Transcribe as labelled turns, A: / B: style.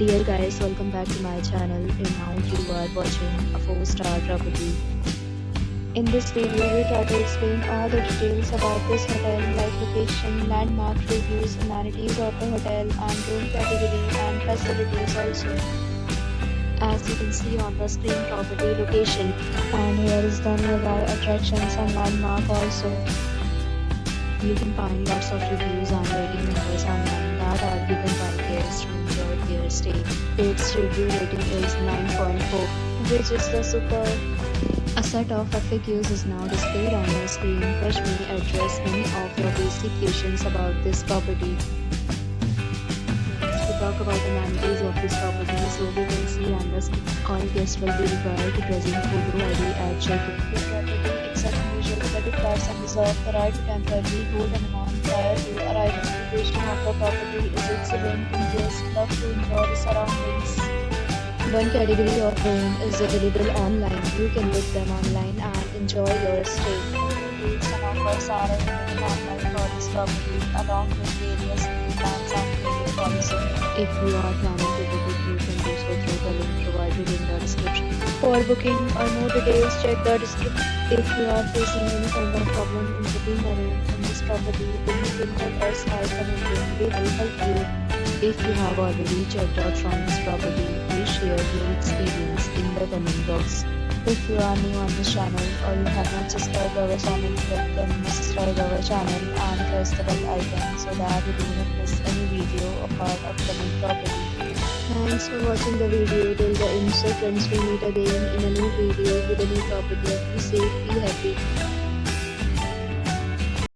A: Dear guys, welcome back to my channel, and now you are watching a 4-star property. In this video, we try to explain all the details about this hotel like location, landmark reviews, amenities of the hotel and room category and facilities also. As you can see on the screen, property location, and here is the nearby attractions and landmark also. You can find lots of reviews and rating numbers online that are given by guests who enjoyed their stay. Its review rating is 9.4, which is the superb. A set of FAQs is now displayed on your screen, which may address many of your basic questions about this property. To talk about the amenities of this property, so we can see on the screen, all guests will be required to present photo ID at check-in. The property accepts usual credit cards and reserve the right to temporarily hold an amount prior to arrival. The location of the property is excellent and guests love to enjoy the surroundings. One category of room is available online. You can book them online and enjoy your stay. Rates and offers are available online for this property along with various plans and payment policy. If you are planning to book it, you can do so through the link provided in the description. For booking or more details, check the description. If you are facing any kind of problem in booking a room in this property, then you can call us by commenting. We will help you. If you have already checked out from this property, please share your experience in the comment box. If you are new on this channel or you have not subscribed our channel yet, then subscribe our channel and press the bell icon so that you do not miss any video of our upcoming property. Thanks for watching the video till the end. So friends, we meet again in a new video with a new property. Be safe, be happy.